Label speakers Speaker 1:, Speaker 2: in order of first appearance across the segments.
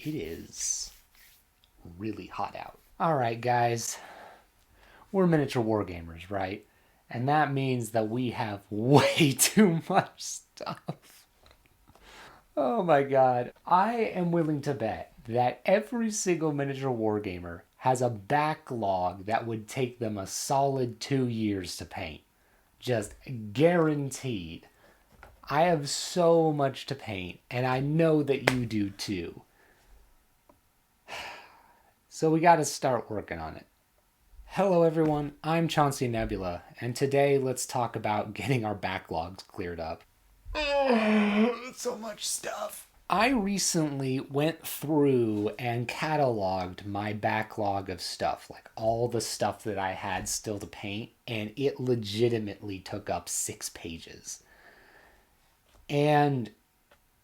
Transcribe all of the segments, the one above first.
Speaker 1: It is really hot out. All right, guys, we're miniature wargamers, right? And that means that we have way too much stuff. Oh my god. I am willing to bet that every single miniature wargamer has a backlog that would take them a solid 2 years to paint. Just guaranteed. I have so much to paint, and I know that you do too. So we gotta start working on it. Hello everyone, I'm Chauncey Nebula, and today let's talk about getting our backlogs cleared up. So much stuff. I recently went through and cataloged my backlog of stuff, like all the stuff that I had still to paint, and it legitimately took up 6 pages. And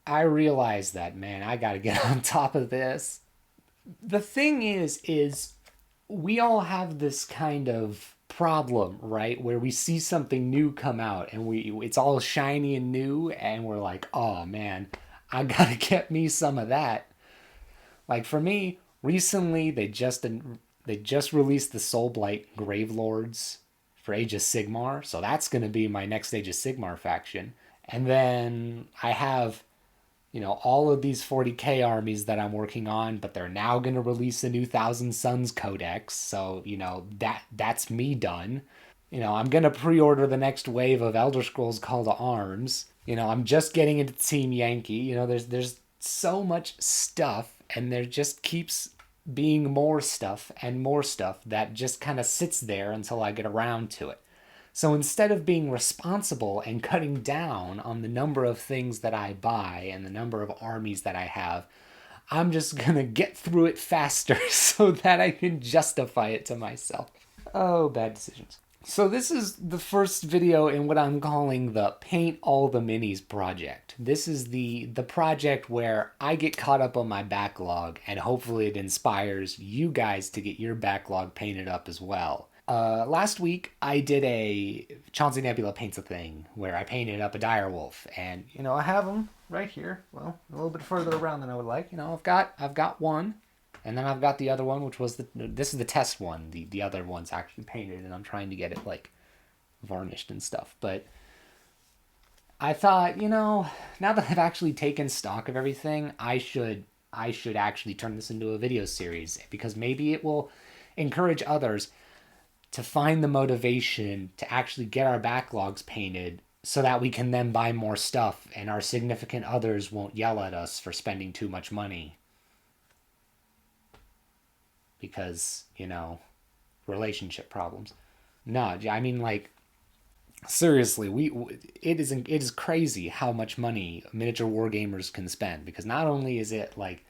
Speaker 1: I realized that, man, I gotta get on top of this. The thing is we all have this kind of problem, right? Where we see something new come out and it's all shiny and new and we're like, "Oh man, I got to get me some of that." Like for me, recently they just released the Soulblight Gravelords for Age of Sigmar, so that's going to be my next Age of Sigmar faction. And then I have all of these 40k armies that I'm working on, but they're now going to release a new Thousand Suns Codex. So, that's me done. I'm going to pre-order the next wave of Elder Scrolls Call to Arms. I'm just getting into Team Yankee. There's so much stuff, and there just keeps being more stuff and more stuff that just kind of sits there until I get around to it. So instead of being responsible and cutting down on the number of things that I buy and the number of armies that I have, I'm just gonna get through it faster so that I can justify it to myself. Oh, bad decisions. So this is the first video in what I'm calling the Paint All the Minis project. This is the project where I get caught up on my backlog and hopefully it inspires you guys to get your backlog painted up as well. Last week I did a Chauncey Nebula Paints a Thing where I painted up a direwolf, and I have them right here. Well, a little bit further around than I would like. I've got one, and then I've got the other one, which was this is the test one. The other one's actually painted, and I'm trying to get it like varnished and stuff. But I thought, now that I've actually taken stock of everything, I should actually turn this into a video series because maybe it will encourage others to find the motivation to actually get our backlogs painted so that we can then buy more stuff and our significant others won't yell at us for spending too much money. Because, relationship problems. No, I mean, like, seriously, it is crazy how much money miniature wargamers can spend, because not only is it like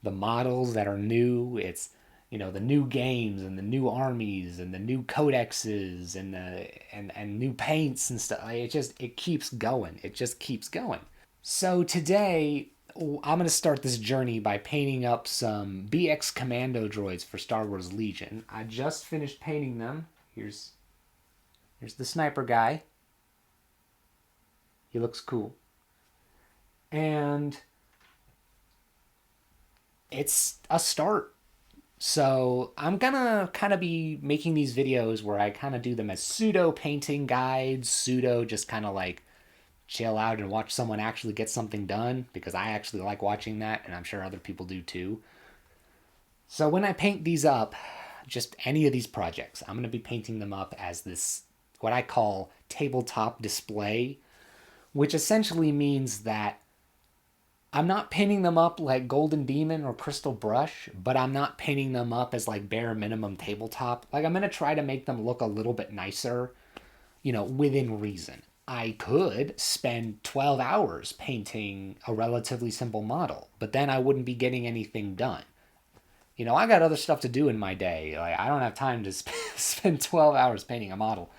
Speaker 1: the models that are new, it's the new games and the new armies and the new codexes and and new paints and stuff. It keeps going. It just keeps going. So today I'm gonna start this journey by painting up some BX Commando Droids for Star Wars Legion. I just finished painting them. Here's the sniper guy. He looks cool. And it's a start. So I'm gonna kind of be making these videos where I kind of do them as pseudo painting guides, pseudo just kind of like chill out and watch someone actually get something done, because I actually like watching that, and I'm sure other people do too. So when I paint these up, just any of these projects, I'm gonna be painting them up as this, what I call tabletop display, which essentially means that I'm not painting them up like Golden Demon or Crystal Brush, but I'm not painting them up as like bare minimum tabletop. Like I'm going to try to make them look a little bit nicer, within reason. I could spend 12 hours painting a relatively simple model, but then I wouldn't be getting anything done. I got other stuff to do in my day. Like I don't have time to spend 12 hours painting a model,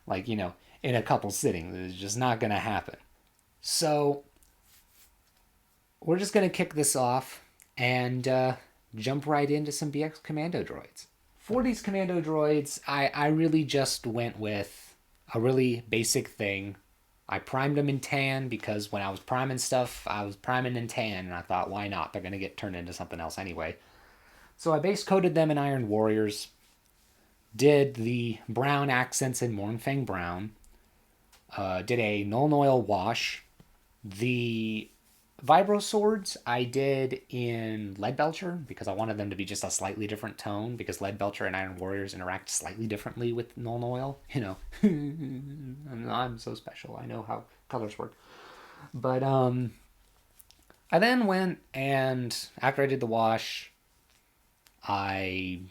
Speaker 1: like, in a couple sittings. It's just not going to happen. So we're just going to kick this off and jump right into some BX Commando Droids. For these Commando Droids, I really just went with a really basic thing. I primed them in tan because when I was priming stuff, I was priming in tan, and I thought, why not? They're going to get turned into something else anyway. So I base coated them in Iron Warriors, did the brown accents in Mornfang Brown, did a Nuln Oil wash. The Vibro Swords I did in Leadbelcher because I wanted them to be just a slightly different tone because Leadbelcher and Iron Warriors interact slightly differently with Nuln Oil. You know, I'm so special. I know how colors work. But I then went and after I did the wash, I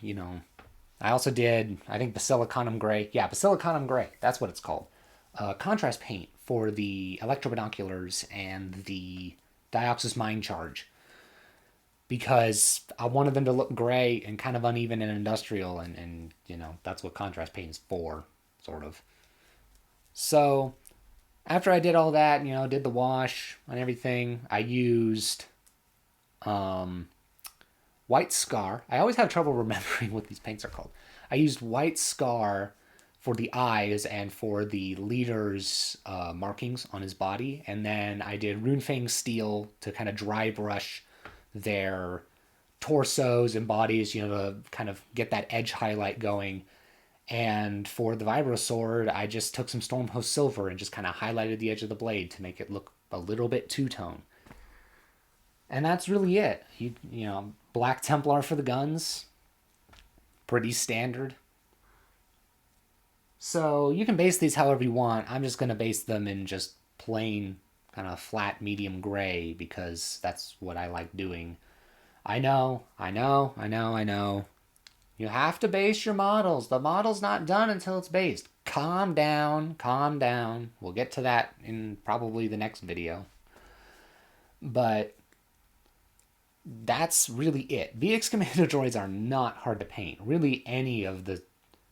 Speaker 1: also did, I think, Basilicanum Gray. Yeah, Basilicanum Gray. That's what it's called. Contrast paint for the electrobinoculars and the Dioxys Mind Charge. Because I wanted them to look gray and kind of uneven and industrial. And that's what contrast paint is for, sort of. So, after I did all that, did the wash and everything, I used White Scar. I always have trouble remembering what these paints are called. I used White Scar for the eyes and for the leader's markings on his body. And then I did Runefang Steel to kind of dry brush their torsos and bodies, to kind of get that edge highlight going. And for the Vibro Sword, I just took some Stormhost Silver and just kind of highlighted the edge of the blade to make it look a little bit two-tone. And that's really it. Black Templar for the guns. Pretty standard. So you can base these however you want. I'm just going to base them in just plain kind of flat medium gray because that's what I like doing. I know. You have to base your models. The model's not done until it's based. Calm down. We'll get to that in probably the next video. But that's really it. BX Commando Droids are not hard to paint. Really, any of the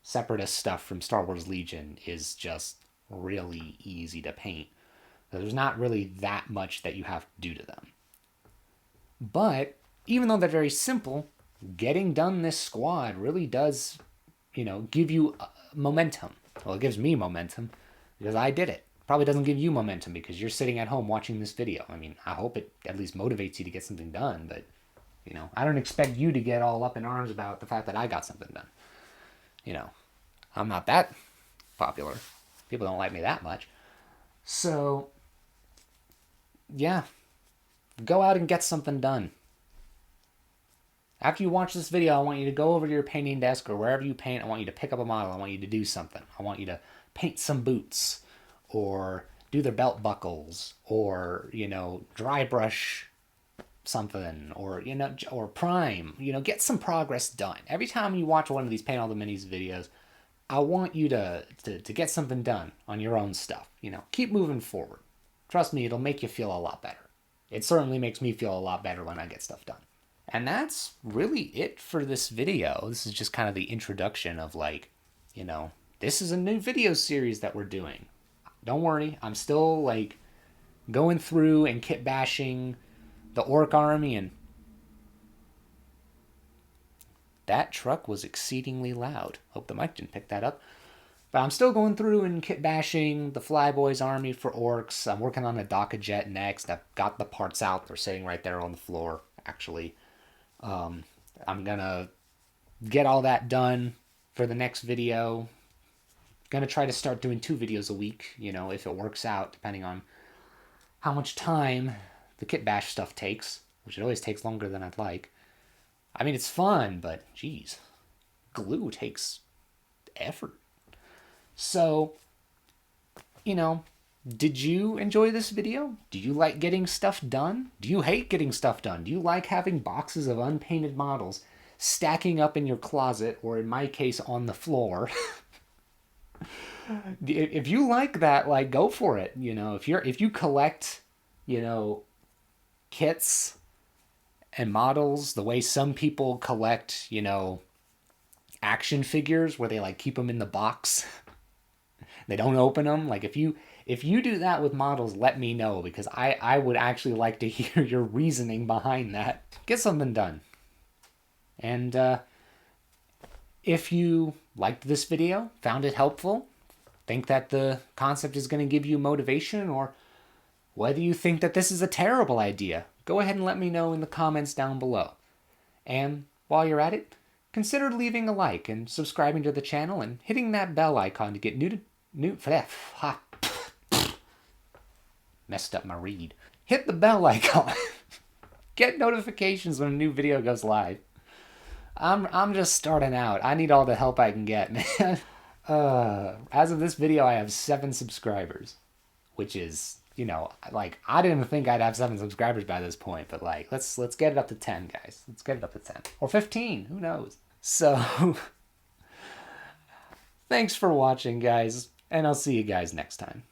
Speaker 1: Separatist stuff from Star Wars Legion is just really easy to paint. There's not really that much that you have to do to them. But even though they're very simple, getting done this squad really does, give you momentum. Well, it gives me momentum because I did it. Probably doesn't give you momentum because you're sitting at home watching this video. I mean, I hope it at least motivates you to get something done, but, I don't expect you to get all up in arms about the fact that I got something done. I'm not that popular. People don't like me that much. So, yeah, go out and get something done. After you watch this video, I want you to go over to your painting desk or wherever you paint. I want you to pick up a model. I want you to do something. I want you to paint some boots or do their belt buckles or, dry brush something or, or prime, get some progress done. Every time you watch one of these Paint All the Minis videos, I want you to get something done on your own stuff. Keep moving forward. Trust me, it'll make you feel a lot better. It certainly makes me feel a lot better when I get stuff done. And that's really it for this video. This is just kind of the introduction of this is a new video series that we're doing. Don't worry, I'm still going through and kit bashing the Orc army, and that truck was exceedingly loud. Hope the mic didn't pick that up. But I'm still going through and kit bashing the Flyboys army for Orcs. I'm working on a Daka Jet next. I've got the parts out. They're sitting right there on the floor, actually. I'm going to get all that done for the next video. Going to try to start doing 2 videos a week, if it works out, depending on how much time the kit bash stuff takes, which it always takes longer than I'd like. I mean, it's fun, but geez, glue takes effort. So, did you enjoy this video? Do you like getting stuff done? Do you hate getting stuff done? Do you like having boxes of unpainted models stacking up in your closet, or in my case, on the floor? If you like that, go for it. If you collect, kits and models the way some people collect, action figures where they keep them in the box. They don't open them. If you do that with models, let me know, because I would actually like to hear your reasoning behind that. Get something done. And if you liked this video, found it helpful, think that the concept is going to give you motivation, or whether you think that this is a terrible idea. Go ahead and let me know in the comments down below. And while you're at it, consider leaving a like and subscribing to the channel and hitting that bell icon to get messed up my read. Hit the bell icon. Get notifications when a new video goes live. I'm just starting out. I need all the help I can get, man. As of this video, I have 7 subscribers, which is, you know, like, I didn't think I'd have 7 subscribers by this point, but like, let's get it up to 10, guys. Let's get it up to 10 or 15. Who knows? So, thanks for watching, guys, and I'll see you guys next time.